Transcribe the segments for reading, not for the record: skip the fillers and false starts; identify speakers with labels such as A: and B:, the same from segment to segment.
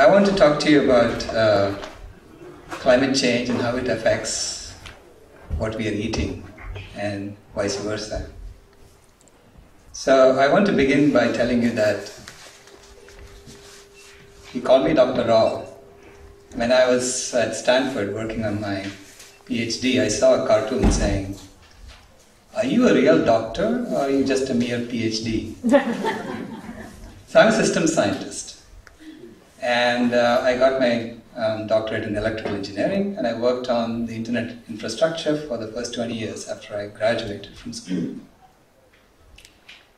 A: I want to talk to you about climate change and how it affects what we are eating and vice versa. So I want to begin by telling you that he called me Dr. Rao. When I was at Stanford working on my PhD, I saw a cartoon saying, "Are you a real doctor or are you just a mere PhD?" So I'm a systems scientist. And I got my doctorate in electrical engineering, and I worked on the internet infrastructure for the first 20 years after I graduated from school.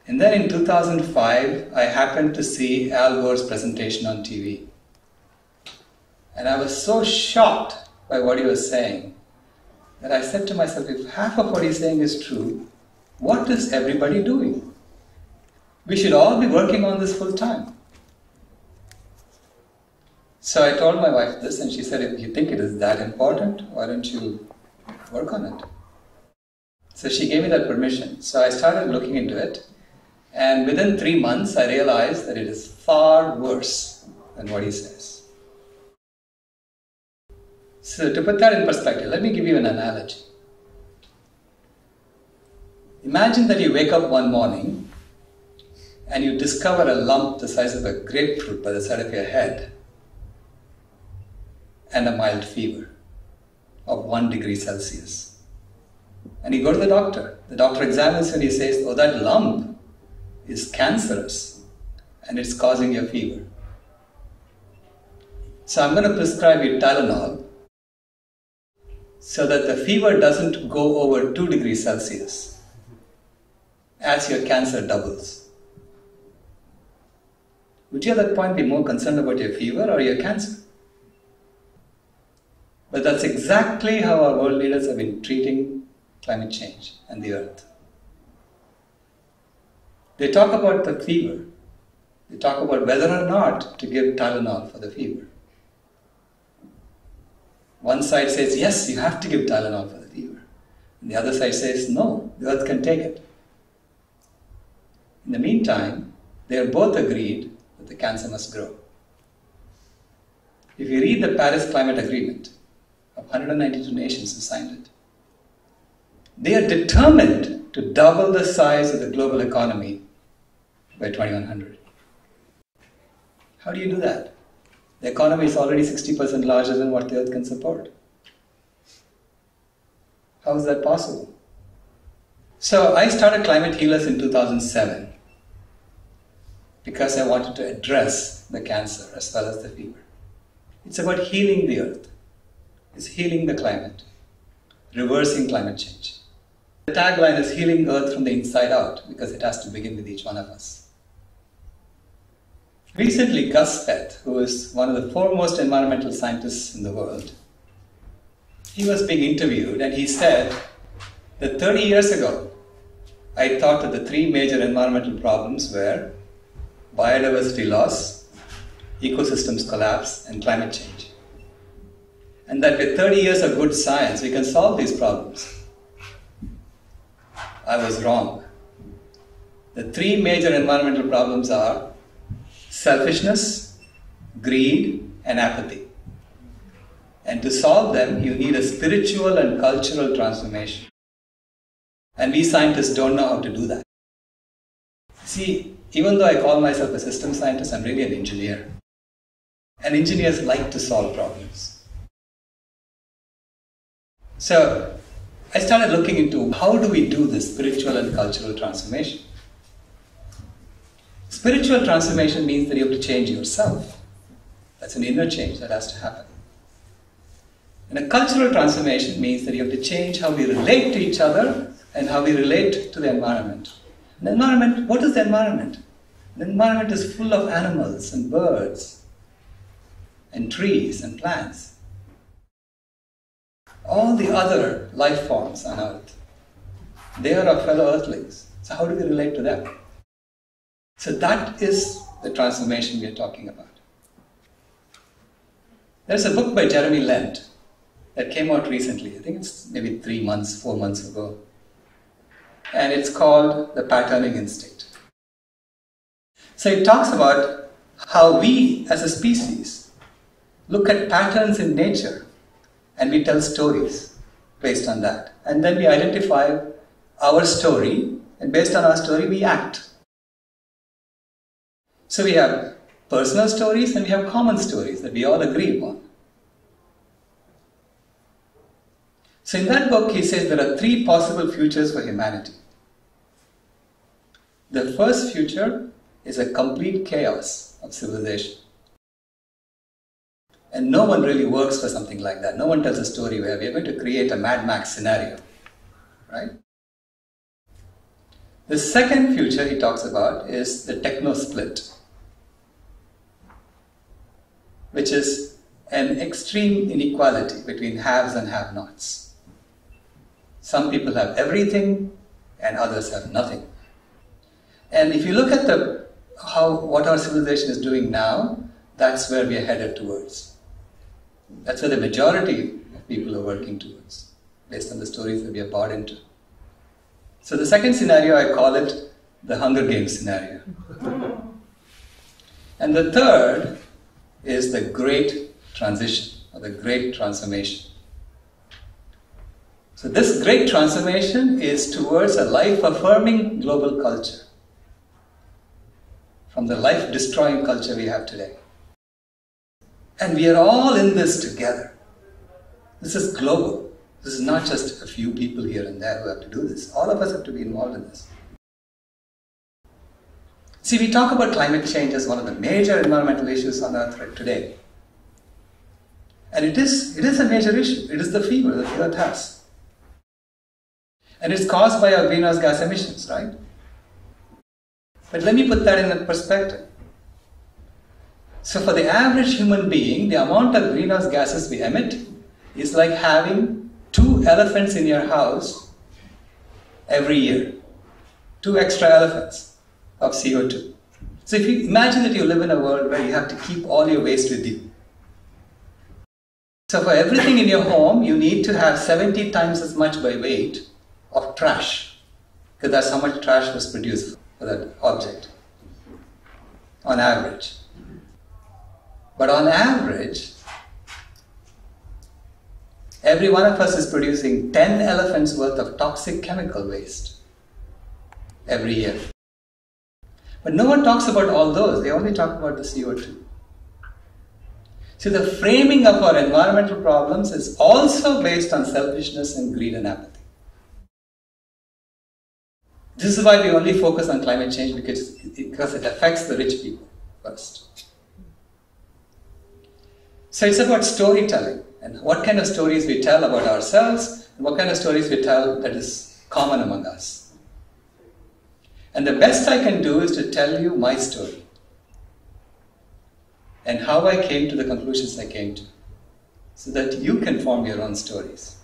A: And then in 2005, I happened to see Al Gore's presentation on TV. And I was so shocked by what he was saying that I said to myself, if half of what he's saying is true, what is everybody doing? We should all be working on this full time. So I told my wife this, and she said, if you think it is that important, why don't you work on it? So she gave me that permission. So I started looking into it, and within 3 months I realized that it is far worse than what he says. So to put that in perspective, let me give you an analogy. Imagine that you wake up one morning and you discover a lump the size of a grapefruit by the side of your head and a mild fever of 1 degree Celsius. And you go to the doctor. The doctor examines you and he says, oh, that lump is cancerous and it's causing your fever. So I'm going to prescribe you Tylenol so that the fever doesn't go over 2 degrees Celsius as your cancer doubles. Would you at that point be more concerned about your fever or your cancer? But that's exactly how our world leaders have been treating climate change and the earth. They talk about the fever. They talk about whether or not to give Tylenol for the fever. One side says, yes, you have to give Tylenol for the fever. And the other side says, no, the earth can take it. In the meantime, they are both agreed that the cancer must grow. If you read the Paris Climate Agreement, of 192 nations who signed it, they are determined to double the size of the global economy by 2100. How do you do that? The economy is already 60% larger than what the earth can support. How is that possible? So I started Climate Healers in 2007 because I wanted to address the cancer as well as the fever. It's about healing the earth. It's healing the climate, reversing climate change. The tagline is healing Earth from the inside out because it has to begin with each one of us. Recently, Gus Speth, who is one of the foremost environmental scientists in the world, he was being interviewed and he said that 30 years ago, I thought that the 3 major environmental problems were biodiversity loss, ecosystems collapse, and climate change. And that with 30 years of good science, we can solve these problems. I was wrong. The 3 major environmental problems are selfishness, greed, and apathy. And to solve them, you need a spiritual and cultural transformation. And we scientists don't know how to do that. See, even though I call myself a systems scientist, I'm really an engineer. And engineers like to solve problems. So I started looking into how do we do this spiritual and cultural transformation. Spiritual transformation means that you have to change yourself. That's an inner change that has to happen. And a cultural transformation means that you have to change how we relate to each other and how we relate to the environment. And the environment, what is the environment? The environment is full of animals and birds and trees and plants. All the other life forms on earth, they are our fellow earthlings. So how do we relate to them? So that is the transformation we are talking about. There's a book by Jeremy Lent that came out recently. I think it's maybe 4 months ago. And it's called The Patterning Instinct. So it talks about how we as a species look at patterns in nature and we tell stories based on that. And then we identify our story, and based on our story we act. So we have personal stories and we have common stories that we all agree upon. So in that book he says there are 3 possible futures for humanity. The first future is a complete chaos of civilization. And no one really works for something like that. No one tells a story where we are going to create a Mad Max scenario, right? The second future he talks about is the techno-split, which is an extreme inequality between haves and have-nots. Some people have everything and others have nothing. And if you look at what our civilization is doing now, that's where we are headed towards. That's where the majority of people are working towards, based on the stories that we are bought into. So the second scenario, I call it the Hunger Games scenario. And the third is the Great Transition, or the Great Transformation. So this Great Transformation is towards a life-affirming global culture, from the life-destroying culture we have today. And we are all in this together. This is global. This is not just a few people here and there who have to do this. All of us have to be involved in this. See, we talk about climate change as one of the major environmental issues on Earth right today. And it is a major issue. It is the fever that the Earth has. And it's caused by our greenhouse gas emissions, right? But let me put that in a perspective. So for the average human being, the amount of greenhouse gases we emit is like having 2 elephants in your house every year. 2 extra elephants of CO2. So if you imagine that you live in a world where you have to keep all your waste with you. So for everything in your home, you need to have 70 times as much by weight of trash, because that's how much trash was produced for that object, on average. But on average, every one of us is producing 10 elephants worth of toxic chemical waste every year. But no one talks about all those, they only talk about the CO2. See, the framing of our environmental problems is also based on selfishness and greed and apathy. This is why we only focus on climate change, because it affects the rich people first. So it's about storytelling, and what kind of stories we tell about ourselves, and what kind of stories we tell that is common among us. And the best I can do is to tell you my story, and how I came to the conclusions I came to, so that you can form your own stories.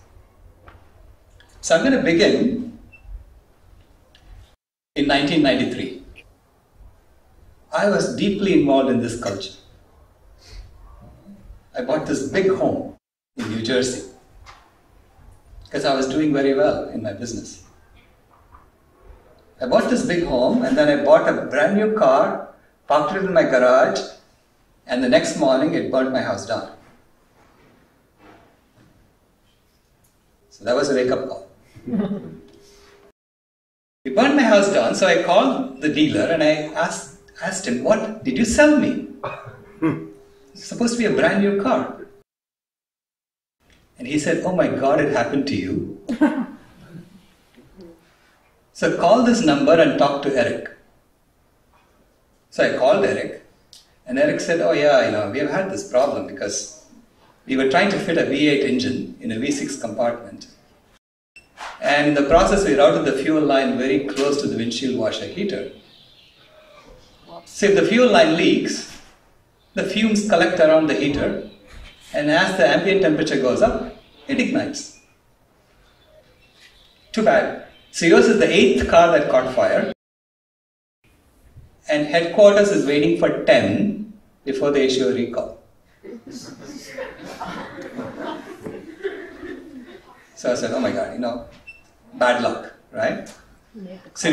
A: So I'm going to begin in 1993. I was deeply involved in this culture. I bought this big home in New Jersey because I was doing very well in my business. I bought this big home and then I bought a brand new car, parked it in my garage, and the next morning it burnt my house down. So that was a wake-up call. It burned my house down, so I called the dealer and I asked him, "What did you sell me? It's supposed to be a brand new car." And he said, "Oh my God, it happened to you." So call this number and talk to Eric. So I called Eric, and Eric said, "Oh yeah, we have had this problem because we were trying to fit a V8 engine in a V6 compartment. And in the process, we routed the fuel line very close to the windshield washer heater. So if the fuel line leaks, the fumes collect around the heater, and as the ambient temperature goes up, it ignites. Too bad. So yours is the 8th car that caught fire, and headquarters is waiting for 10 before they issue a recall." So I said, "Oh my God, bad luck, right?" Yeah. So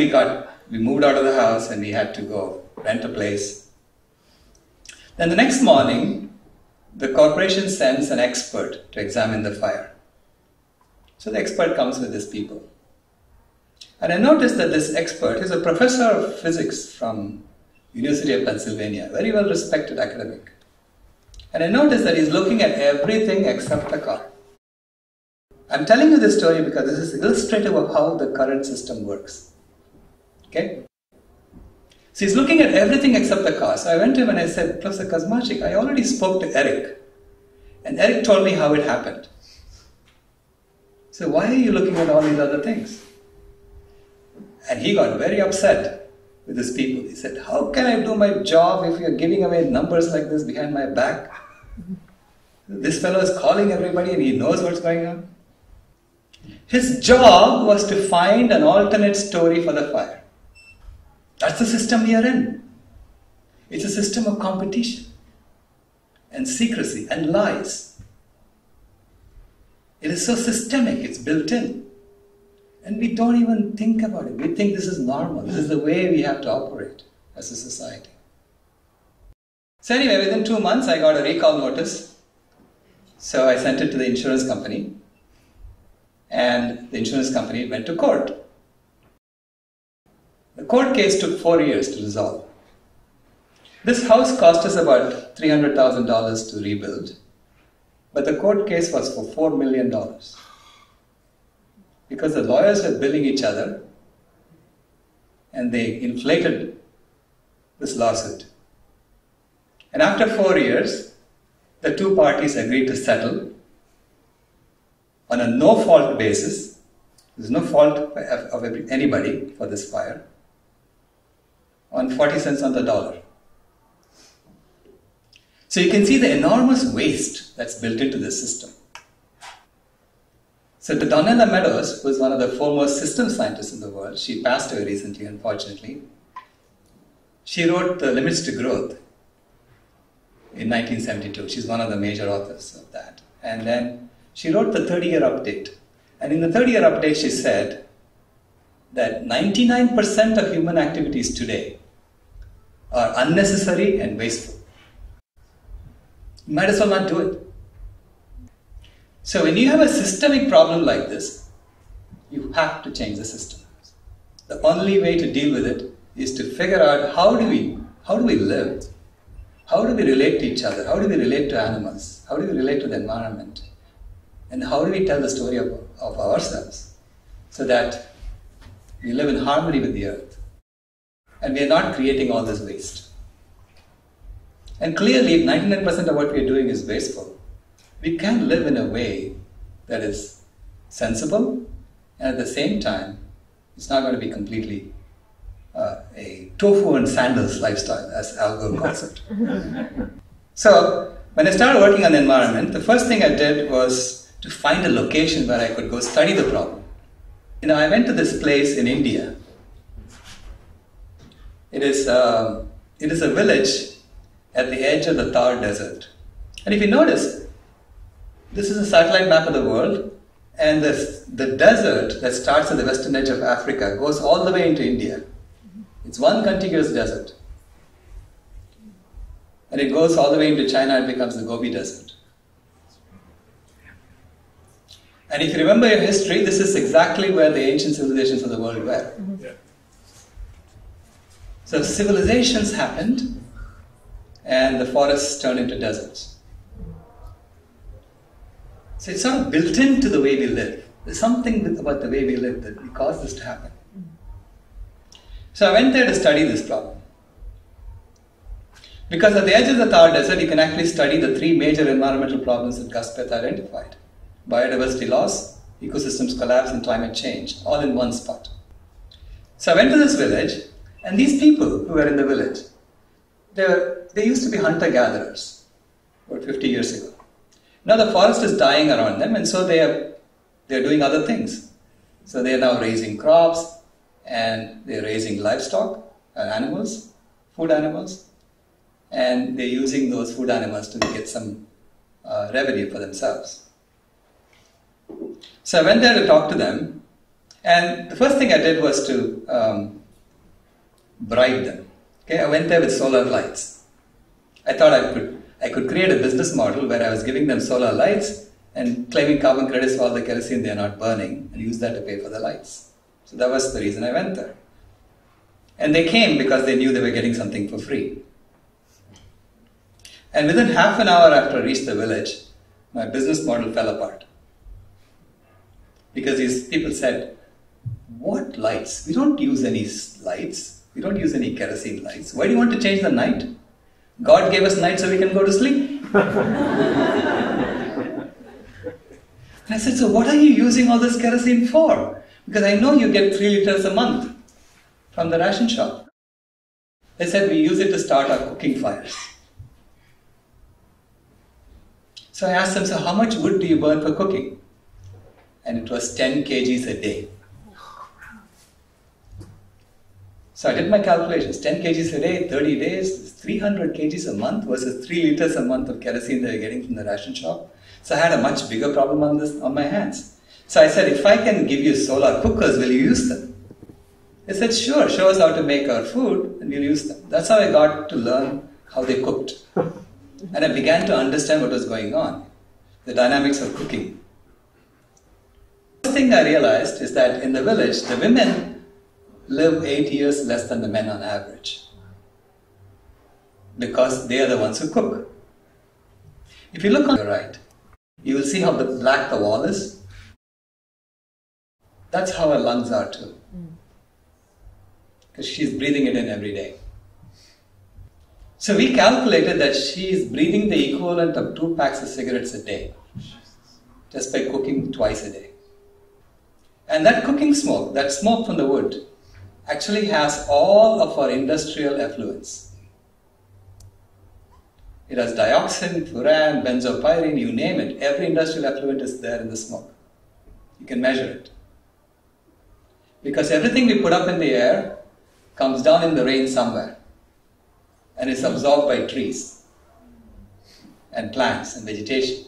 A: we moved out of the house and we had to go rent a place. Then the next morning, the corporation sends an expert to examine the fire. So the expert comes with his people. And I noticed that this expert is a professor of physics from University of Pennsylvania, very well respected academic. And I noticed that he's looking at everything except the car. I'm telling you this story because this is illustrative of how the current system works. Okay? So he's looking at everything except the car. So I went to him and I said, Professor Kazmarczyk, I already spoke to Eric. And Eric told me how it happened. So why are you looking at all these other things? And he got very upset with his people. He said, how can I do my job if you're giving away numbers like this behind my back? This fellow is calling everybody and he knows what's going on. His job was to find an alternate story for the fire. That's the system we are in. It's a system of competition and secrecy and lies. It is so systemic, it's built in. And we don't even think about it. We think this is normal. This is the way we have to operate as a society. So anyway, within 2 months I got a recall notice. So I sent it to the insurance company. And the insurance company went to court. The court case took 4 years to resolve. This house cost us about $300,000 to rebuild, but the court case was for $4 million. Because the lawyers were billing each other and they inflated this lawsuit. And after 4 years, the two parties agreed to settle on a no-fault basis. There's no fault of anybody for this fire, on 40 cents on the dollar. So you can see the enormous waste that's built into this system. So Donella Meadows, who is one of the foremost system scientists in the world, she passed away recently, unfortunately. She wrote The Limits to Growth in 1972. She's one of the major authors of that. And then she wrote the 30-year update. And in the 30-year update, she said that 99% of human activities today are unnecessary and wasteful. You might as well not do it. So when you have a systemic problem like this, you have to change the system. The only way to deal with it is to figure out how do we live? How do we relate to each other? How do we relate to animals? How do we relate to the environment? And how do we tell the story of ourselves so that we live in harmony with the earth and we are not creating all this waste? And clearly, if 99% of what we are doing is wasteful, we can live in a way that is sensible, and at the same time, it's not going to be completely a tofu and sandals lifestyle, as Al Gore calls it. So, when I started working on the environment, the first thing I did was to find a location where I could go study the problem. I went to this place in India. It is a village at the edge of the Thar Desert. And if you notice, this is a satellite map of the world, and the desert that starts at the western edge of Africa goes all the way into India. It's one contiguous desert. And it goes all the way into China and becomes the Gobi Desert. And if you remember your history, this is exactly where the ancient civilizations of the world were. Yeah. So civilizations happened, and the forests turned into deserts. So it's sort of built into the way we live. There's something about the way we live that caused this to happen. So I went there to study this problem. Because at the edge of the Thar Desert, you can actually study the three major environmental problems that Gus Speth identified. Biodiversity loss, ecosystems collapse, and climate change, all in one spot. So I went to this village, and these people who were in the village, they used to be hunter-gatherers about 50 years ago. Now the forest is dying around them, and so they're doing other things. So they are now raising crops, and they're raising livestock, animals, food animals, and they're using those food animals to get some revenue for themselves. So I went there to talk to them, and the first thing I did was to bribe them. Okay, I went there with solar lights. I thought I could I could create a business model where I was giving them solar lights and claiming carbon credits for all the kerosene they are not burning and use that to pay for the lights. So that was the reason I went there. And they came because they knew they were getting something for free. And within half an hour after I reached the village, my business model fell apart. Because these people said, "What lights? We don't use any lights. We don't use any kerosene lights. Why do you want to change the night? God gave us night so we can go to sleep." And I said, "So what are you using all this kerosene for? Because I know you get 3 liters a month from the ration shop." They said, "We use it to start our cooking fires." So I asked them, "So how much wood do you burn for cooking?" And it was 10 kgs a day. So I did my calculations. 10 kgs a day, 30 days, 300 kgs a month versus 3 liters a month of kerosene they were getting from the ration shop. So I had a much bigger problem on my hands. So I said, "If I can give you solar cookers, will you use them?" They said, "Sure, show us how to make our food and we'll use them." That's how I got to learn how they cooked. And I began to understand what was going on, the dynamics of cooking. The first thing I realized is that in the village, the women live 8 years less than the men on average. Because they are the ones who cook. If you look on the right, you will see how black the wall is. That's how her lungs are too. Because she's breathing it in every day. So we calculated that she is breathing the equivalent of 2 packs of cigarettes a day, just by cooking twice a day. And that cooking smoke, that smoke from the wood, actually has all of our industrial effluents. It has dioxin, furan, benzopyrene, you name it. Every industrial effluent is there in the smoke. You can measure it. Because everything we put up in the air comes down in the rain somewhere and is absorbed by trees and plants and vegetation.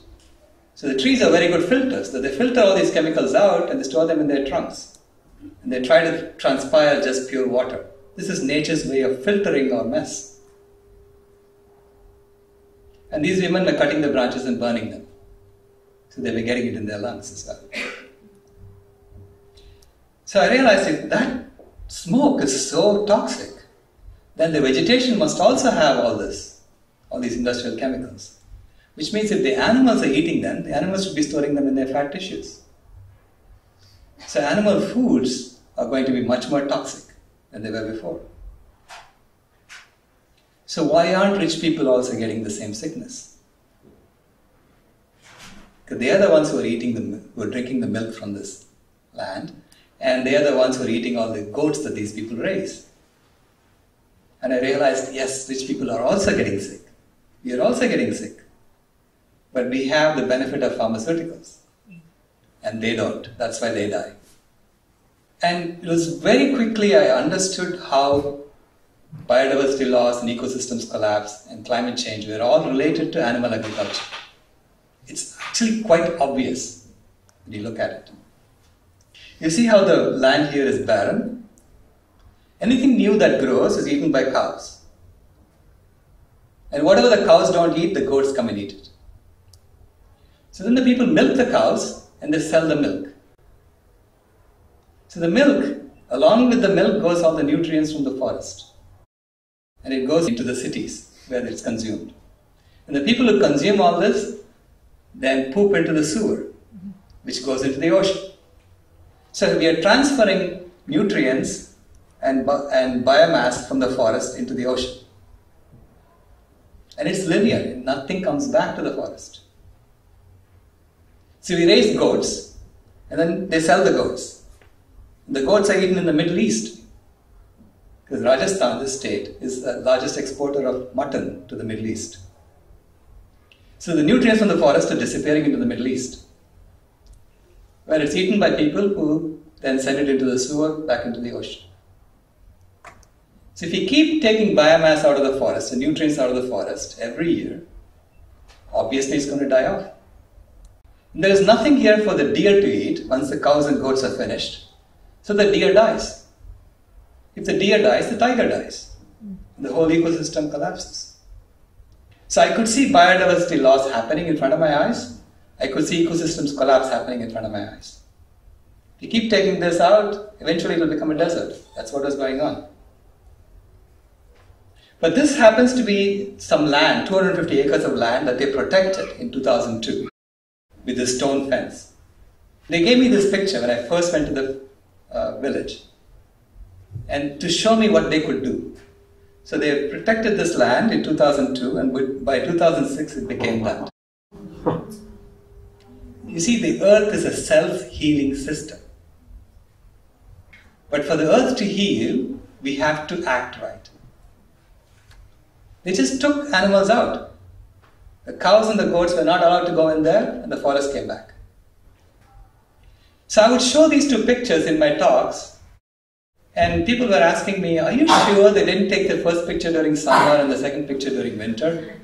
A: So the trees are very good filters. So they filter all these chemicals out and they store them in their trunks. And they try to transpire just pure water. This is nature's way of filtering our mess. And these women were cutting the branches and burning them. So they were getting it in their lungs as well. So I realized if that smoke is so toxic, then the vegetation must also have all these industrial chemicals. Which means if the animals are eating them, the animals should be storing them in their fat tissues. So animal foods are going to be much more toxic than they were before. So why aren't rich people also getting the same sickness? Because they are the ones who are drinking the milk from this land, and they are the ones who are eating all the goats that these people raise. And I realized, yes, rich people are also getting sick. We are also getting sick. But we have the benefit of pharmaceuticals. And they don't. That's why they die. And it was very quickly I understood how biodiversity loss and ecosystems collapse and climate change were all related to animal agriculture. It's actually quite obvious when you look at it. You see how the land here is barren? Anything new that grows is eaten by cows. And whatever the cows don't eat, the goats come and eat it. So then the people milk the cows and they sell the milk. So the milk, along with the milk, goes all the nutrients from the forest. And it goes into the cities where it's consumed. And the people who consume all this then poop into the sewer, which goes into the ocean. So we are transferring nutrients and biomass from the forest into the ocean. And it's linear, nothing comes back to the forest. So we raise goats, and then they sell the goats. The goats are eaten in the Middle East. Because Rajasthan, this state, is the largest exporter of mutton to the Middle East. So the nutrients from the forest are disappearing into the Middle East, where it's eaten by people who then send it into the sewer, back into the ocean. So if you keep taking biomass out of the forest, the nutrients out of the forest every year, obviously it's going to die off. And there is nothing here for the deer to eat once the cows and goats are finished. So the deer dies. If the deer dies, the tiger dies. And the whole ecosystem collapses. So I could see biodiversity loss happening in front of my eyes. I could see ecosystems collapse happening in front of my eyes. If you keep taking this out, eventually it will become a desert. That's what was going on. But this happens to be some land, 250 acres of land that they protected in 2002 with a stone fence. They gave me this picture when I first went to the village, and to show me what they could do. So they protected this land in 2002, and by 2006 it became that. You see, the earth is a self-healing system. But for the earth to heal, we have to act right. They just took animals out. The cows and the goats were not allowed to go in there, and the forest came back. So I would show these two pictures in my talks, and people were asking me, are you sure they didn't take the first picture during summer and the second picture during winter?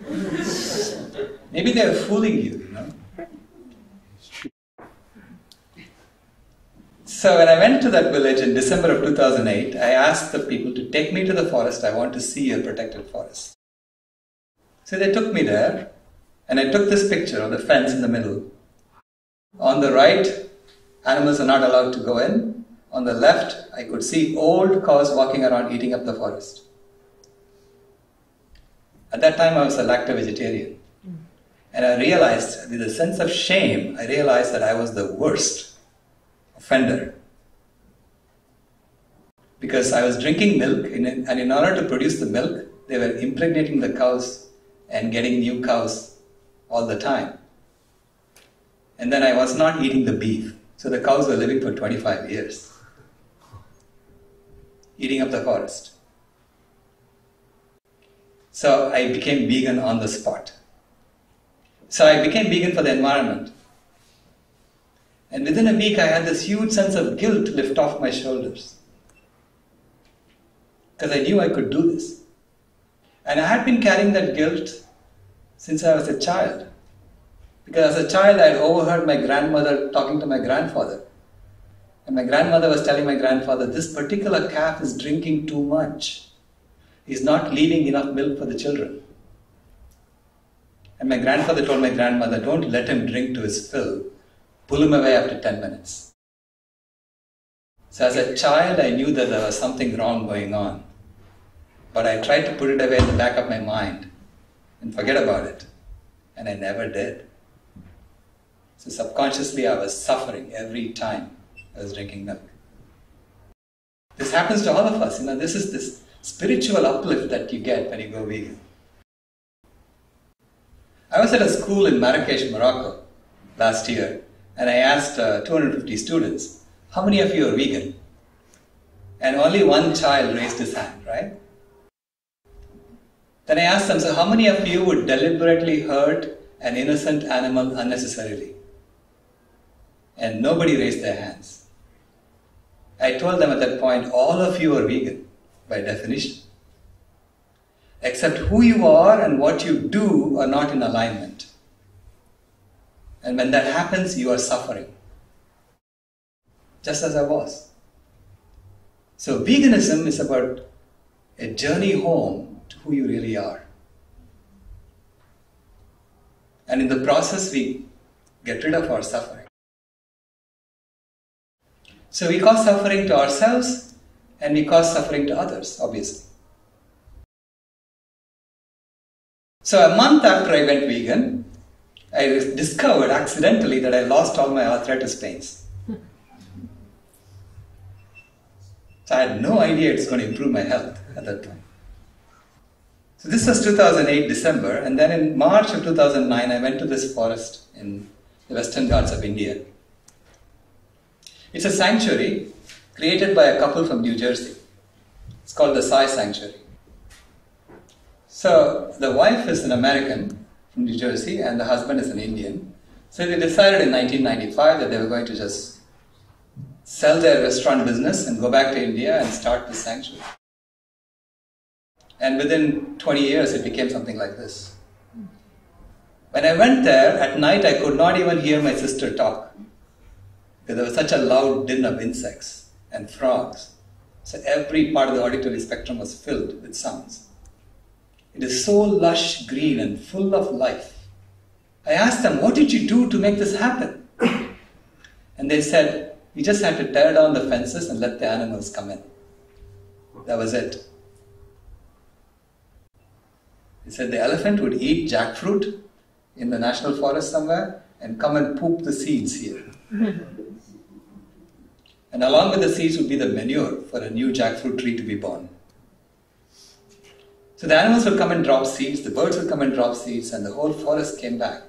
A: Maybe they were fooling you, So when I went to that village in December of 2008, I asked the people to take me to the forest. I want to see a protected forest. So they took me there, and I took this picture of the fence in the middle. On the right, animals are not allowed to go in. On the left, I could see old cows walking around eating up the forest. At that time, I was a lacto-vegetarian. And I realized, with a sense of shame, I realized that I was the worst offender. Because I was drinking milk, and in order to produce the milk, they were impregnating the cows and getting new cows all the time. And then I was not eating the beef. So the cows were living for 25 years, eating up the forest. So I became vegan on the spot. So I became vegan for the environment. And within a week, I had this huge sense of guilt lift off my shoulders. Because I knew I could do this. And I had been carrying that guilt since I was a child. Because as a child, I had overheard my grandmother talking to my grandfather. And my grandmother was telling my grandfather, this particular calf is drinking too much. He's not leaving enough milk for the children. And my grandfather told my grandmother, don't let him drink to his fill. Pull him away after 10 minutes. So as a child, I knew that there was something wrong going on. But I tried to put it away in the back of my mind and forget about it. And I never did. So subconsciously, I was suffering every time I was drinking milk. This happens to all of us. This is this spiritual uplift that you get when you go vegan. I was at a school in Marrakesh, Morocco last year, and I asked 250 students, how many of you are vegan? And only one child raised his hand, right? Then I asked them, so how many of you would deliberately hurt an innocent animal unnecessarily? And nobody raised their hands. I told them at that point, all of you are vegan by definition. Except who you are and what you do are not in alignment. And when that happens, you are suffering. Just as I was. So veganism is about a journey home to who you really are. And in the process, we get rid of our suffering. So we cause suffering to ourselves and we cause suffering to others, obviously. So a month after I went vegan, I discovered accidentally that I lost all my arthritis pains. So I had no idea it's going to improve my health at that time. So this was 2008 December, and then in March of 2009 I went to this forest in the Western Ghats of India. It's a sanctuary created by a couple from New Jersey. It's called the Sai Sanctuary. So the wife is an American from New Jersey and the husband is an Indian. So they decided in 1995 that they were going to just sell their restaurant business and go back to India and start this sanctuary. And within 20 years it became something like this. When I went there, at night I could not even hear my sister talk. Because there was such a loud din of insects and frogs. So every part of the auditory spectrum was filled with sounds. It is so lush green and full of life. I asked them, what did you do to make this happen? And they said, we just had to tear down the fences and let the animals come in. That was it. They said the elephant would eat jackfruit in the national forest somewhere and come and poop the seeds here. And along with the seeds would be the manure for a new jackfruit tree to be born. So the animals would come and drop seeds, the birds would come and drop seeds, and the whole forest came back.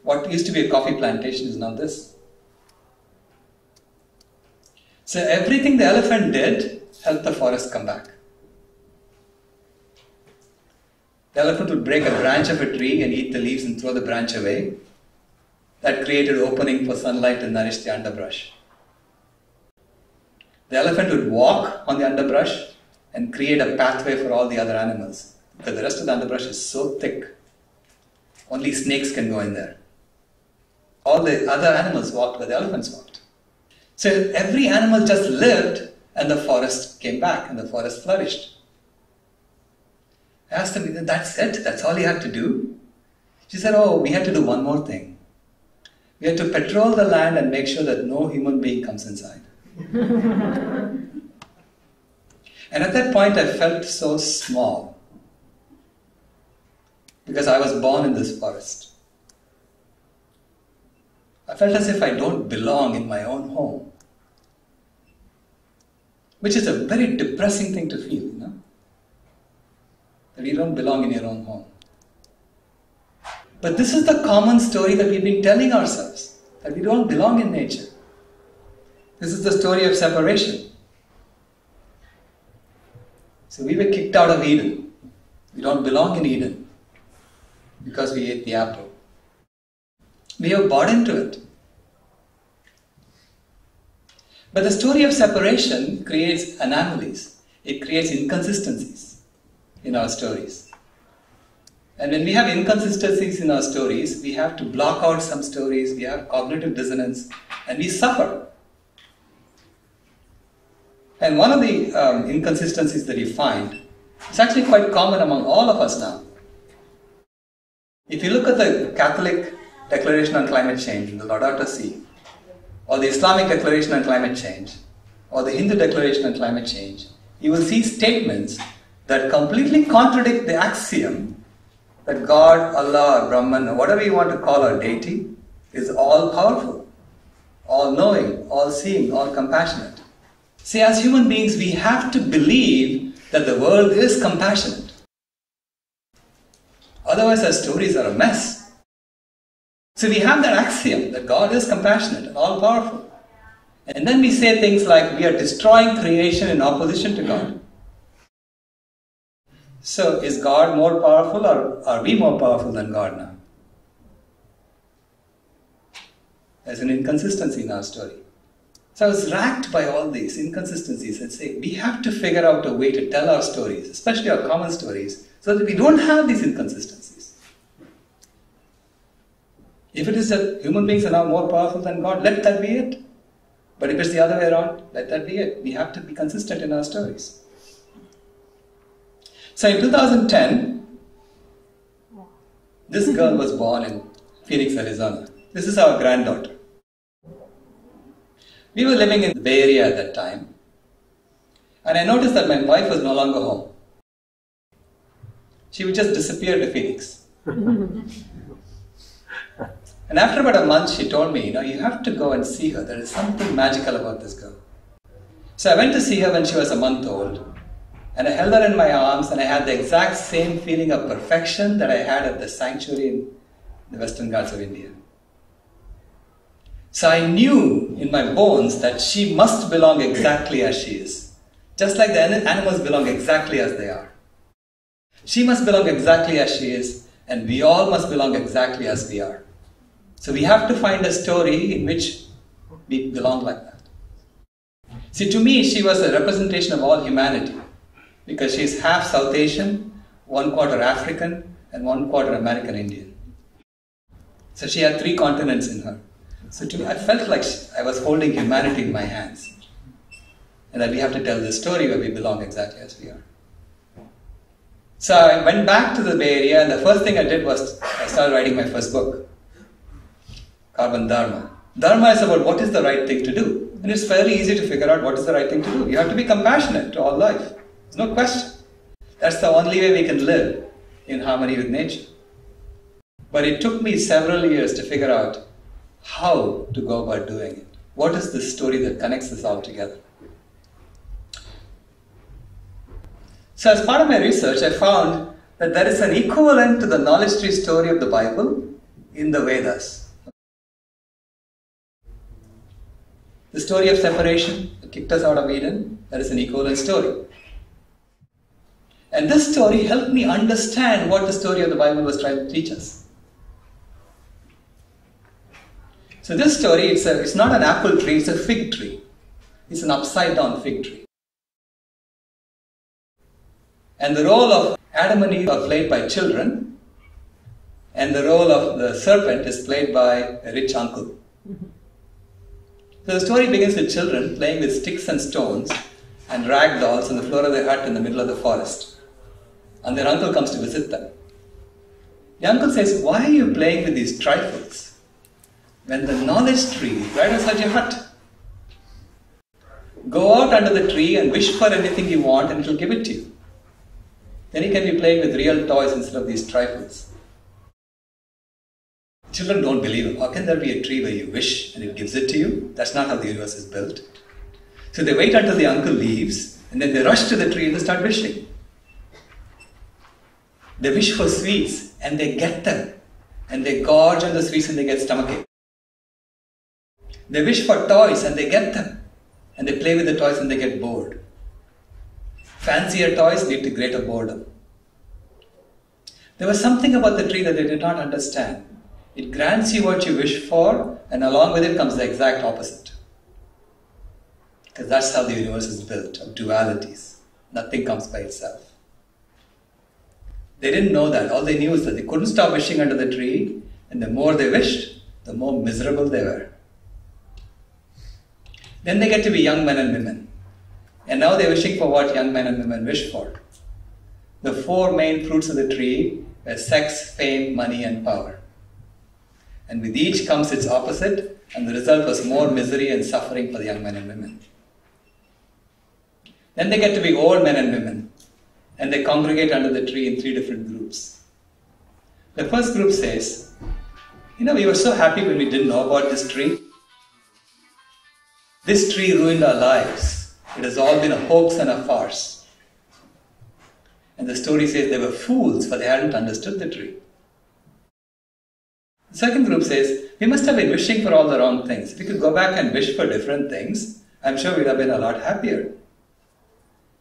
A: What used to be a coffee plantation is now this. So everything the elephant did helped the forest come back. The elephant would break a branch of a tree and eat the leaves and throw the branch away. That created opening for sunlight to nourish the underbrush. The elephant would walk on the underbrush and create a pathway for all the other animals. Because the rest of the underbrush is so thick, only snakes can go in there. All the other animals walked where the elephants walked. So every animal just lived and the forest came back and the forest flourished. I asked them, that's it? That's all you had to do? She said, oh, we had to do one more thing. We had to patrol the land and make sure that no human being comes inside. And at that point I felt so small because I was born in this forest. I felt as if I don't belong in my own home, which is a very depressing thing to feel, you know, that you don't belong in your own home. But this is the common story that we've been telling ourselves, that we don't belong in nature. This is the story of separation. So we were kicked out of Eden. We don't belong in Eden because we ate the apple. We have bought into it. But the story of separation creates anomalies. It creates inconsistencies in our stories. And when we have inconsistencies in our stories, we have to block out some stories, we have cognitive dissonance, and we suffer. And one of the inconsistencies that you find is actually quite common among all of us now. If you look at the Catholic Declaration on Climate Change in the Laudato Si, or the Islamic Declaration on Climate Change, or the Hindu Declaration on Climate Change, you will see statements that completely contradict the axiom that God, Allah, or Brahman, or whatever you want to call our deity, is all-powerful, all-knowing, all-seeing, all-compassionate. See, as human beings, we have to believe that the world is compassionate. Otherwise, our stories are a mess. So we have that axiom that God is compassionate and all-powerful. And then we say things like we are destroying creation in opposition to God. So is God more powerful or are we more powerful than God now? There's an inconsistency in our story. So I was racked by all these inconsistencies and say, we have to figure out a way to tell our stories, especially our common stories, so that we don't have these inconsistencies. If it is that human beings are now more powerful than God, let that be it. But if it's the other way around, let that be it. We have to be consistent in our stories. So in 2010, this girl was born in Phoenix, Arizona. This is our granddaughter. We were living in the Bay Area at that time, and I noticed that my wife was no longer home. She would just disappear to Phoenix. And after about a month, she told me, you have to go and see her. There is something magical about this girl. So I went to see her when she was a month old, and I held her in my arms, and I had the exact same feeling of perfection that I had at the sanctuary in the Western Ghats of India. So I knew in my bones that she must belong exactly as she is. Just like the animals belong exactly as they are. She must belong exactly as she is, and we all must belong exactly as we are. So we have to find a story in which we belong like that. See, to me, she was a representation of all humanity, because she is half South Asian, 1/4 African, and 1/4 American Indian. So she had 3 continents in her. So to me, I felt like I was holding humanity in my hands, and that we have to tell this story where we belong exactly as we are. So I went back to the Bay Area, and the first thing I did was I started writing my first book, Carbon Dharma. Dharma is about what is the right thing to do. And it's fairly easy to figure out what is the right thing to do. You have to be compassionate to all life. There's no question. That's the only way we can live in harmony with nature. But it took me several years to figure out how to go about doing it. What is the story that connects this all together? So as part of my research, I found that there is an equivalent to the knowledge tree story of the Bible in the Vedas. The story of separation that kicked us out of Eden, there is an equivalent story. And this story helped me understand what the story of the Bible was trying to teach us. So this story, it's not an apple tree, it's a fig tree. It's an upside down fig tree. And the role of Adam and Eve are played by children, and the role of the serpent is played by a rich uncle. So the story begins with children playing with sticks and stones and rag dolls on the floor of their hut in the middle of the forest. And their uncle comes to visit them. The uncle says, "Why are you playing with these trifles when the knowledge tree is right outside your hut? Go out under the tree and wish for anything you want and it will give it to you. Then you can be playing with real toys instead of these trifles." Children don't believe him. How can there be a tree where you wish and it gives it to you? That's not how the universe is built. So they wait until the uncle leaves, and then they rush to the tree and they start wishing. They wish for sweets and they get them. And they gorge on the sweets and they get stomachache. They wish for toys and they get them. And they play with the toys and they get bored. Fancier toys lead to greater boredom. There was something about the tree that they did not understand. It grants you what you wish for, and along with it comes the exact opposite. Because that's how the universe is built, of dualities. Nothing comes by itself. They didn't know that. All they knew is that they couldn't stop wishing under the tree, and the more they wished, the more miserable they were. Then they get to be young men and women. And now they're wishing for what young men and women wish for. The four main fruits of the tree were sex, fame, money, and power. And with each comes its opposite, and the result was more misery and suffering for the young men and women. Then they get to be old men and women, and they congregate under the tree in three different groups. The first group says, we were so happy when we didn't know about this tree. This tree ruined our lives. It has all been a hoax and a farce. And the story says they were fools, for they hadn't understood the tree. The second group says, we must have been wishing for all the wrong things. If we could go back and wish for different things, I'm sure we'd have been a lot happier.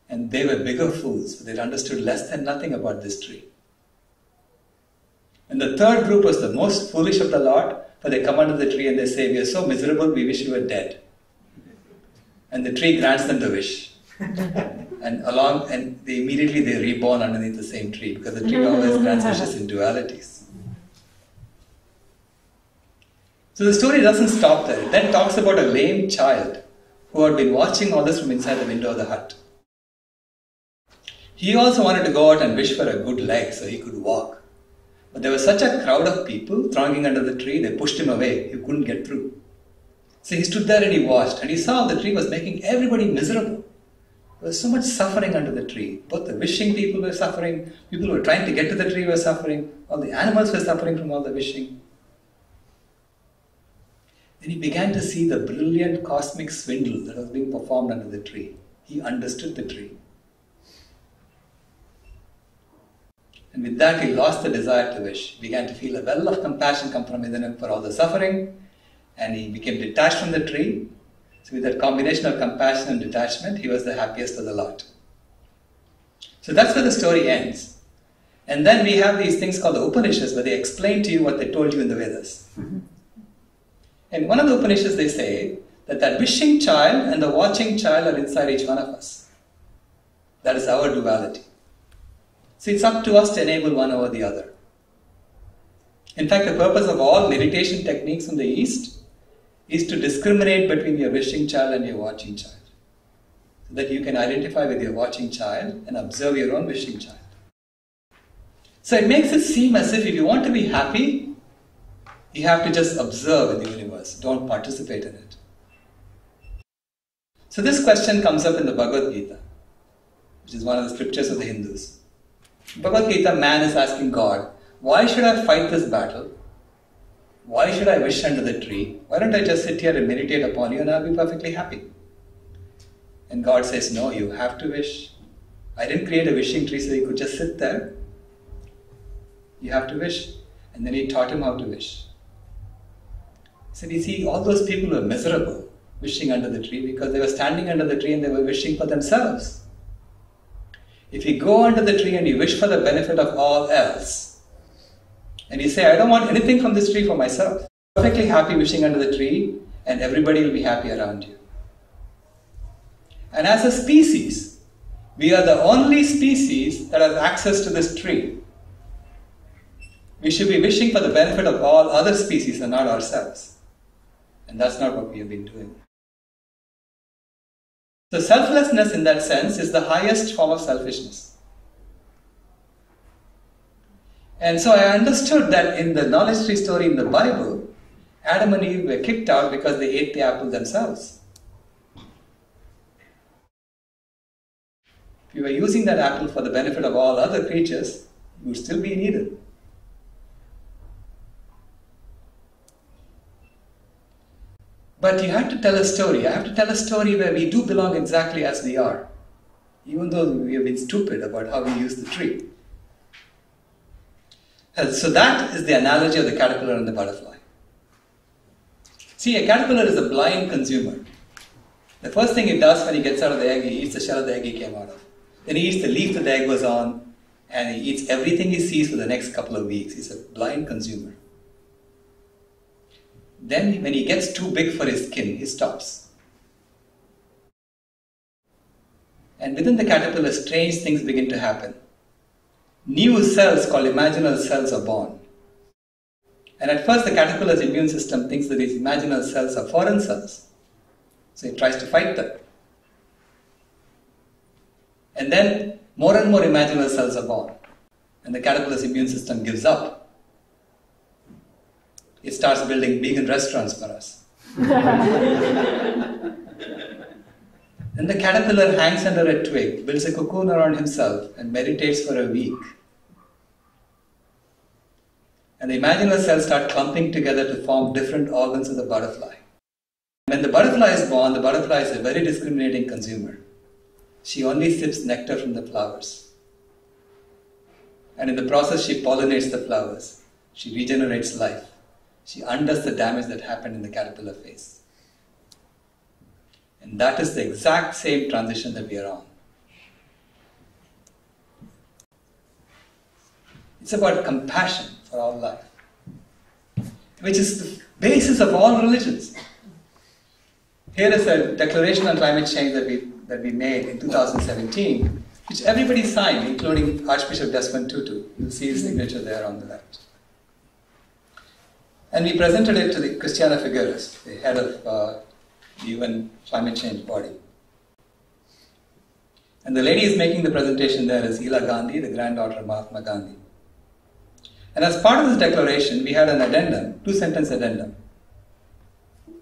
A: And they were bigger fools, for they'd understood less than nothing about this tree. And the third group was the most foolish of the lot, for they come under the tree and they say, we are so miserable, we wish we were dead. And the tree grants them the wish. And they immediately they're reborn underneath the same tree, because the tree always grants wishes in dualities. So the story doesn't stop there. It then talks about a lame child who had been watching all this from inside the window of the hut. He also wanted to go out and wish for a good leg so he could walk. But there was such a crowd of people thronging under the tree, they pushed him away. He couldn't get through. So he stood there and he watched, and he saw the tree was making everybody miserable. There was so much suffering under the tree. Both the wishing people were suffering, people who were trying to get to the tree were suffering, all the animals were suffering from all the wishing. Then he began to see the brilliant cosmic swindle that was being performed under the tree. He understood the tree. And with that, he lost the desire to wish. He began to feel a well of compassion come from within him for all the suffering, and he became detached from the tree. So with that combination of compassion and detachment, he was the happiest of the lot. So that's where the story ends. And then we have these things called the Upanishads, where they explain to you what they told you in the Vedas. In one of the Upanishads, they say that wishing child and the watching child are inside each one of us. That is our duality. So it's up to us to enable one over the other. In fact, the purpose of all meditation techniques from the East is to discriminate between your wishing child and your watching child, so that you can identify with your watching child and observe your own wishing child. So it makes it seem as if you want to be happy, you have to just observe in the universe, don't participate in it. So this question comes up in the Bhagavad Gita, which is one of the scriptures of the Hindus. In Bhagavad Gita, man is asking God, why should I fight this battle? Why should I wish under the tree? Why don't I just sit here and meditate upon you and I'll be perfectly happy? And God says, no, you have to wish. I didn't create a wishing tree so you could just sit there. You have to wish. And then he taught him how to wish. He said, you see, all those people were miserable wishing under the tree because they were standing under the tree and they were wishing for themselves. If you go under the tree and you wish for the benefit of all else, and you say, I don't want anything from this tree for myself, perfectly happy wishing under the tree, and everybody will be happy around you. And as a species, we are the only species that has access to this tree. We should be wishing for the benefit of all other species and not ourselves. And that's not what we have been doing. So selflessness in that sense is the highest form of selfishness. And so I understood that in the knowledge tree story in the Bible, Adam and Eve were kicked out because they ate the apple themselves. If you were using that apple for the benefit of all other creatures, you would still be in Eden. But you have to tell a story. I have to tell a story where we do belong exactly as we are, even though we have been stupid about how we use the tree. So that is the analogy of the caterpillar and the butterfly. See, a caterpillar is a blind consumer. The first thing it does when he gets out of the egg, he eats the shell of the egg he came out of. Then he eats the leaf that the egg was on, and he eats everything he sees for the next couple of weeks. He's a blind consumer. Then when he gets too big for his skin, he stops. And within the caterpillar, strange things begin to happen. New cells called imaginal cells are born. And at first the caterpillar's immune system thinks that these imaginal cells are foreign cells. So it tries to fight them. And then more and more imaginal cells are born. And the caterpillar's immune system gives up. It starts building vegan restaurants for us. Then the caterpillar hangs under a twig, builds a cocoon around himself and meditates for a week. And the imaginal cells start clumping together to form different organs of the butterfly. When the butterfly is born, the butterfly is a very discriminating consumer. She only sips nectar from the flowers. And in the process, she pollinates the flowers. She regenerates life. She undoes the damage that happened in the caterpillar phase. And that is the exact same transition that we are on. It's about compassion for all life, which is the basis of all religions. Here is a declaration on climate change that we made in 2017, which everybody signed, including Archbishop Desmond Tutu. You'll see his signature there on the left. And we presented it to the Christiana Figueres, the head of the UN climate change body. And the lady is making the presentation there is Ela Gandhi, the granddaughter of Mahatma Gandhi. And as part of this declaration, we had an addendum, 2-sentence addendum. It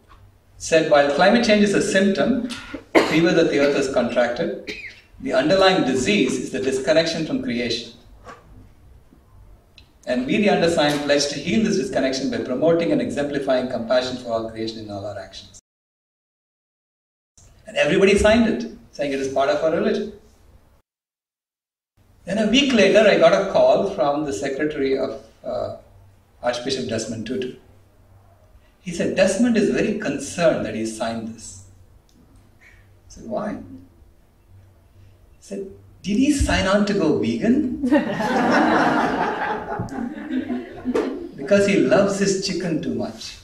A: said, while climate change is a symptom, a fever that the earth has contracted, the underlying disease is the disconnection from creation. And we, the undersigned, pledge to heal this disconnection by promoting and exemplifying compassion for all creation in all our actions. And everybody signed it, saying it is part of our religion. Then a week later, I got a call from the secretary of Archbishop Desmond Tutu. He said, Desmond is very concerned that he signed this. I said, why? He said, did he sign on to go vegan? Because he loves his chicken too much.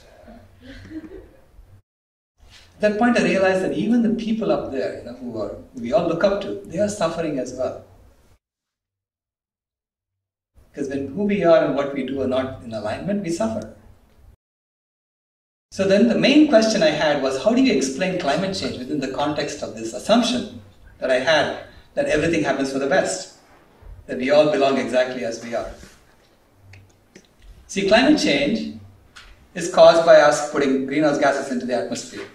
A: At that point I realized that even the people up there, who we all look up to, they are suffering as well. Because when who we are and what we do are not in alignment, we suffer. So then the main question I had was, how do you explain climate change within the context of this assumption that I had that everything happens for the best, that we all belong exactly as we are? See, climate change is caused by us putting greenhouse gases into the atmosphere.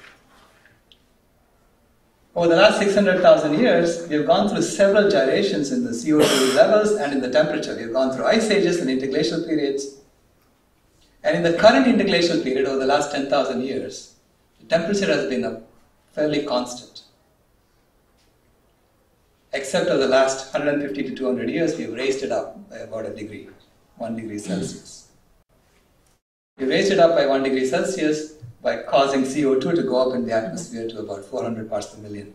A: Over the last 600,000 years, we have gone through several gyrations in the CO2 levels and in the temperature. We have gone through ice ages and interglacial periods. And in the current interglacial period, over the last 10,000 years, the temperature has been fairly constant. Except over the last 150 to 200 years, we have raised it up by about a degree, 1 degree Celsius. We raised it up by 1 degree Celsius by causing CO2 to go up in the atmosphere to about 400 parts per million.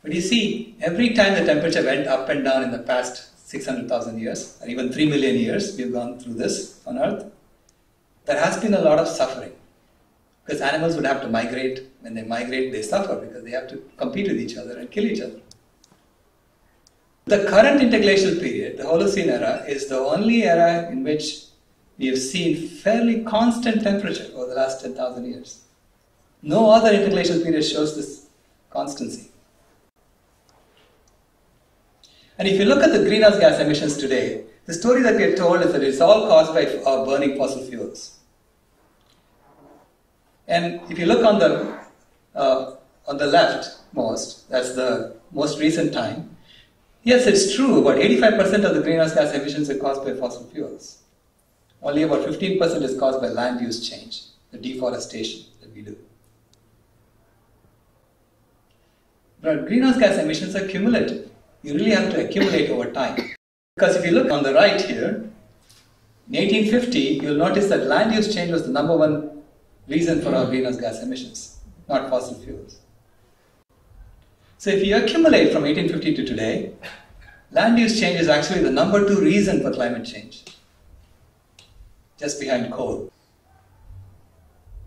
A: But you see, every time the temperature went up and down in the past 600,000 years, or even 3 million years, we've gone through this on Earth, there has been a lot of suffering. Because animals would have to migrate. When they migrate, they suffer because they have to compete with each other and kill each other. The current interglacial period, the Holocene era, is the only era in which we have seen fairly constant temperature over the last 10,000 years. No other interglacial period shows this constancy. And if you look at the greenhouse gas emissions today, the story that we are told is that it's all caused by burning fossil fuels. And if you look on the left most, that's the most recent time, yes, it's true, about 85% of the greenhouse gas emissions are caused by fossil fuels. Only about 15% is caused by land use change, the deforestation that we do. But greenhouse gas emissions are cumulative. You really have to accumulate over time. Because if you look on the right here, in 1850, you'll notice that land use change was the number one reason for our greenhouse gas emissions, not fossil fuels. So if you accumulate from 1850 to today, land use change is actually the number 2 reason for climate change, just behind coal.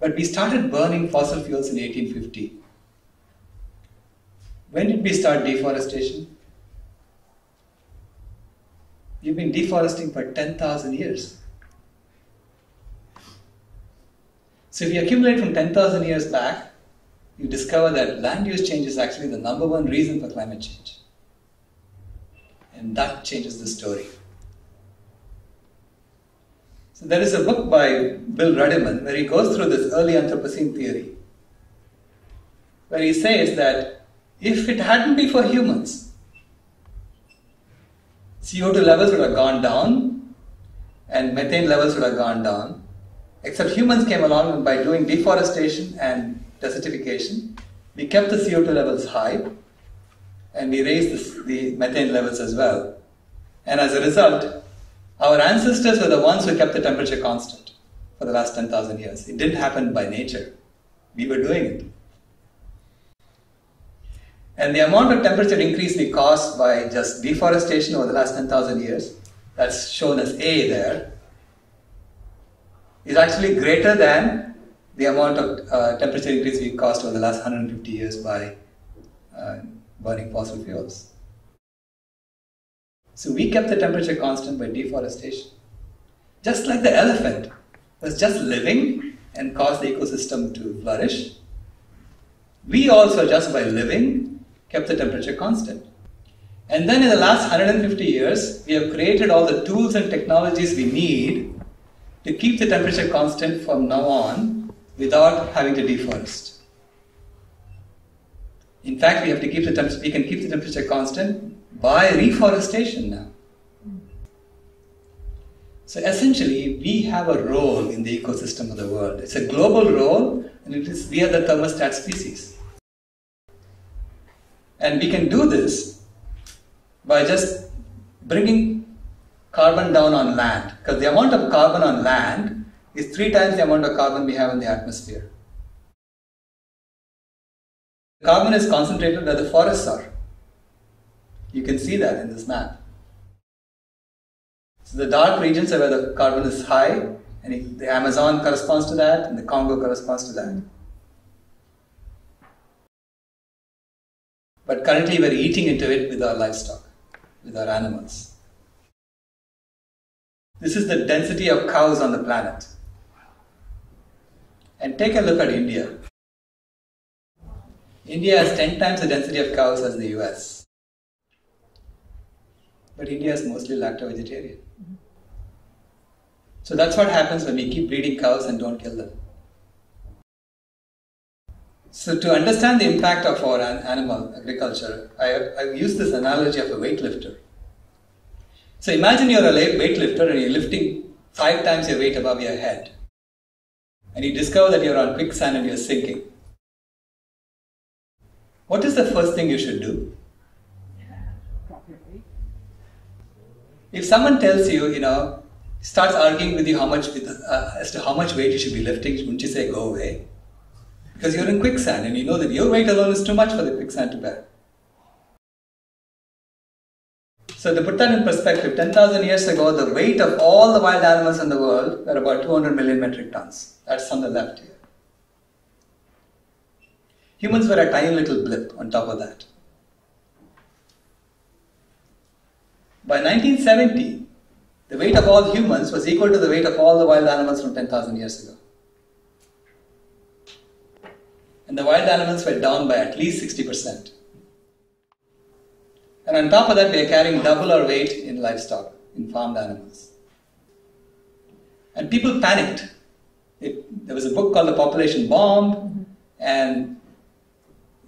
A: But we started burning fossil fuels in 1850. When did we start deforestation? We've been deforesting for 10,000 years. So if you accumulate from 10,000 years back, you discover that land use change is actually the number 1 reason for climate change. And that changes the story. So there is a book by Bill Rudiman where he goes through this early Anthropocene theory, where he says that if it hadn't been for humans, CO2 levels would have gone down and methane levels would have gone down, except humans came along and by doing deforestation and desertification, we kept the CO2 levels high and we raised the methane levels as well. And as a result, our ancestors were the ones who kept the temperature constant for the last 10,000 years. It didn't happen by nature. We were doing it. And the amount of temperature increase we caused by just deforestation over the last 10,000 years, that's shown as A there, is actually greater than the amount of temperature increase we caused over the last 150 years by burning fossil fuels. So we kept the temperature constant by deforestation. Just like the elephant was just living and caused the ecosystem to flourish, we also, just by living, kept the temperature constant. And then in the last 150 years, we have created all the tools and technologies we need to keep the temperature constant from now on without having to deforest. In fact, we can keep the temperature constant by reforestation now. So essentially, we have a role in the ecosystem of the world. It's a global role, and we are the thermostat species. And we can do this by just bringing carbon down on land, because the amount of carbon on land is 3 times the amount of carbon we have in the atmosphere. Carbon is concentrated where the forests are. You can see that in this map. So the dark regions are where the carbon is high, and the Amazon corresponds to that, and the Congo corresponds to that. But currently we're eating into it with our livestock, with our animals. This is the density of cows on the planet. And take a look at India. India has 10 times the density of cows as the US. but India is mostly lacto-vegetarian. So that's what happens when we keep breeding cows and don't kill them. So to understand the impact of our animal agriculture, I've used this analogy of a weightlifter. So imagine you're a weightlifter and you're lifting 5 times your weight above your head. And you discover that you're on quicksand and you're sinking. What is the first thing you should do? If someone tells you, starts arguing with you as to how much weight you should be lifting, wouldn't you say, go away? Because you're in quicksand and you know that your weight alone is too much for the quicksand to bear. So to put that in perspective, 10,000 years ago, the weight of all the wild animals in the world were about 200 million metric tons. That's on the left here. Humans were a tiny little blip on top of that. By 1970, the weight of all humans was equal to the weight of all the wild animals from 10,000 years ago. And the wild animals were down by at least 60%. And on top of that, we are carrying double our weight in livestock, in farmed animals. And people panicked. There was a book called The Population Bomb, and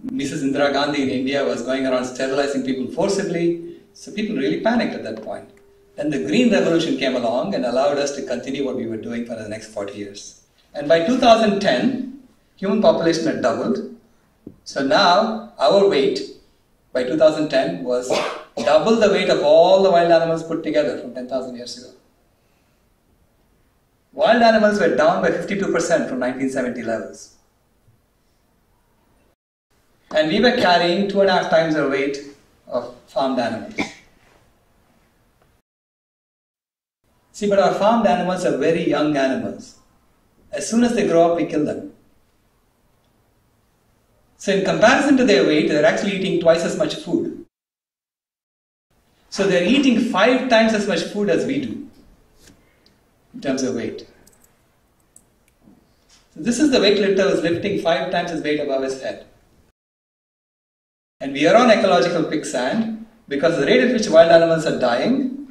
A: Mrs. Indira Gandhi in India was going around sterilizing people forcibly. So people really panicked at that point. Then the Green Revolution came along and allowed us to continue what we were doing for the next 40 years. And by 2010, human population had doubled. So now our weight by 2010 was double the weight of all the wild animals put together from 10,000 years ago. Wild animals were down by 52% from 1970 levels. And we were carrying 2.5 times our weight of farmed animals. See, but our farmed animals are very young animals. As soon as they grow up, we kill them. So in comparison to their weight, they're actually eating twice as much food. So they're eating 5 times as much food as we do, in terms of weight. So this is the weightlifter who is lifting 5 times his weight above his head. And we are on ecological quicksand because the rate at which wild animals are dying,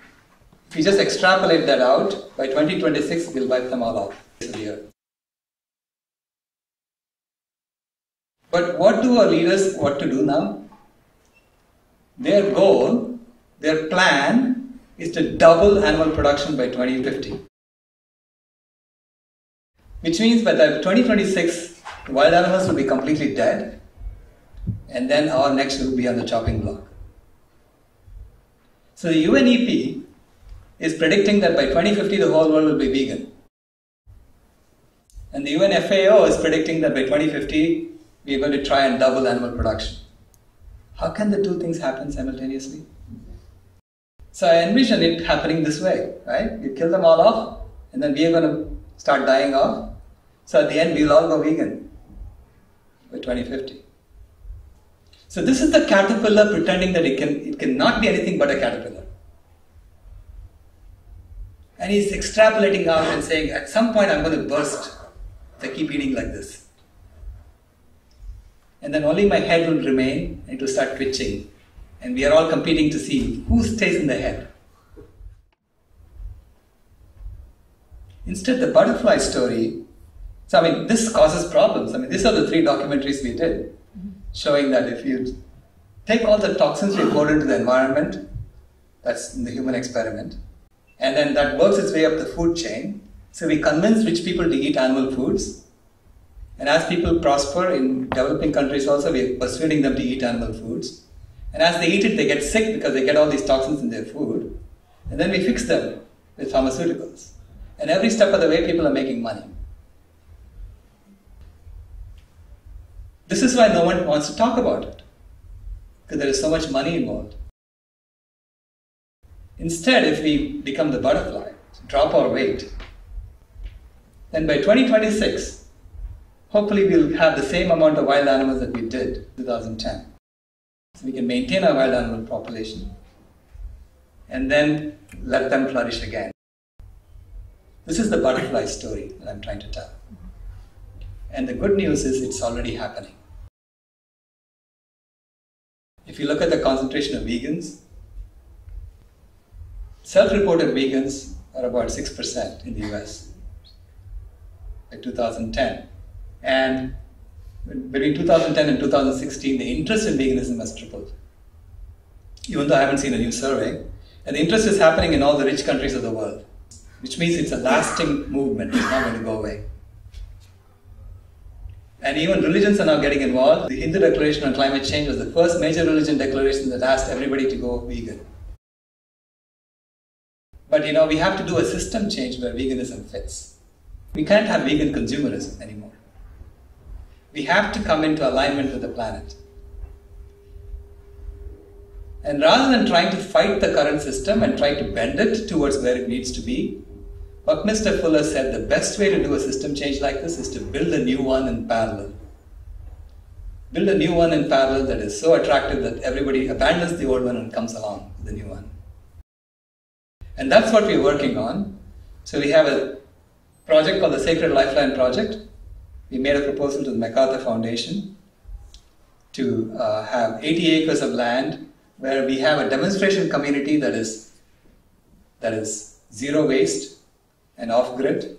A: if you just extrapolate that out, by 2026 we'll wipe them all off the earth. But what do our leaders want to do now? Their goal, their plan is to double animal production by 2050. Which means by 2026, the wild animals will be completely dead, and then our next will be on the chopping block. So the UNEP is predicting that by 2050 the whole world will be vegan. And the UNFAO is predicting that by 2050 we are going to try and double animal production. How can the two things happen simultaneously? So I envision it happening this way, right? You kill them all off, and then we are going to start dying off. So at the end, we'll all go vegan by 2050. So this is the caterpillar pretending that it cannot be anything but a caterpillar. And he's extrapolating out and saying, at some point I'm going to burst if I keep eating like this. And then only my head will remain, and it will start twitching. And we are all competing to see who stays in the head. Instead, the butterfly story, this causes problems. These are the 3 documentaries we did, showing that if you take all the toxins we poured into the environment, that's in the human experiment, and then that works its way up the food chain. So we convince rich people to eat animal foods. And as people prosper in developing countries also, we are persuading them to eat animal foods. And as they eat it, they get sick because they get all these toxins in their food. And then we fix them with pharmaceuticals. And every step of the way, people are making money. This is why no one wants to talk about it, because there is so much money involved. Instead, if we become the butterfly, drop our weight, then by 2026, hopefully we'll have the same amount of wild animals that we did in 2010. So we can maintain our wild animal population and then let them flourish again. This is the butterfly story that I'm trying to tell. And the good news is it's already happening. If you look at the concentration of vegans, Self-reported vegans are about 6% in the US by 2010. And between 2010 and 2016, the interest in veganism has tripled. Even though I haven't seen a new survey. And the interest is happening in all the rich countries of the world, which means it's a lasting movement. It's not going to go away. And even religions are now getting involved. The Hindu Declaration on Climate Change was the first major religion declaration that asked everybody to go vegan. But we have to do a system change where veganism fits. We can't have vegan consumerism anymore. We have to come into alignment with the planet. And rather than trying to fight the current system and try to bend it towards where it needs to be, Buckminster Fuller said the best way to do a system change like this is to build a new one in parallel. Build a new one in parallel that is so attractive that everybody abandons the old one and comes along with the new one. And that's what we're working on. So we have a project called the Sacred Lifeline Project. We made a proposal to the MacArthur Foundation to have 80 acres of land where we have a demonstration community that is zero waste and off-grid,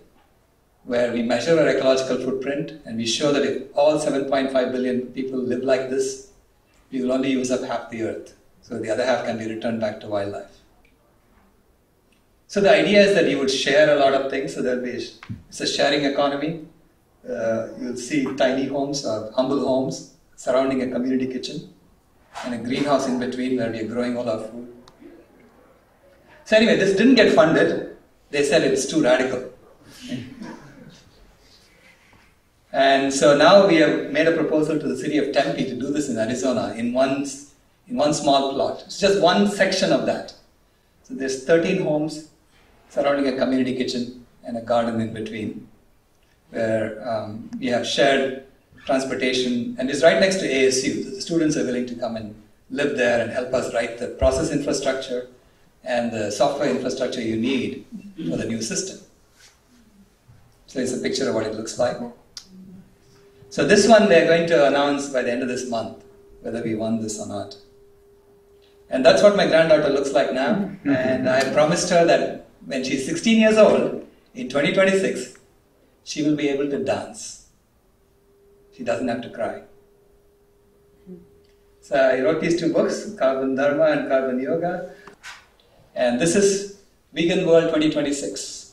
A: where we measure our ecological footprint and we show that if all 7.5 billion people live like this, we will only use up half the earth. So the other half can be returned back to wildlife. So the idea is that you would share a lot of things, so it's a sharing economy. You'll see tiny homes or humble homes surrounding a community kitchen and a greenhouse in between where we are growing all our food. So anyway, this didn't get funded. They said it's too radical. And so now we have made a proposal to the city of Tempe to do this in Arizona in one small plot. It's just one section of that. So there's 13 homes surrounding a community kitchen and a garden in between, where we have shared transportation, and it's right next to ASU. So the students are willing to come and live there and help us write the process infrastructure and the software infrastructure you need for the new system. So it's a picture of what it looks like. So this one they're going to announce by the end of this month, whether we won this or not. And that's what my granddaughter looks like now. And I promised her that when she's 16 years old, in 2026, she will be able to dance. She doesn't have to cry. So I wrote these two books, Carbon Dharma and Carbon Yoga. And this is Vegan World 2026.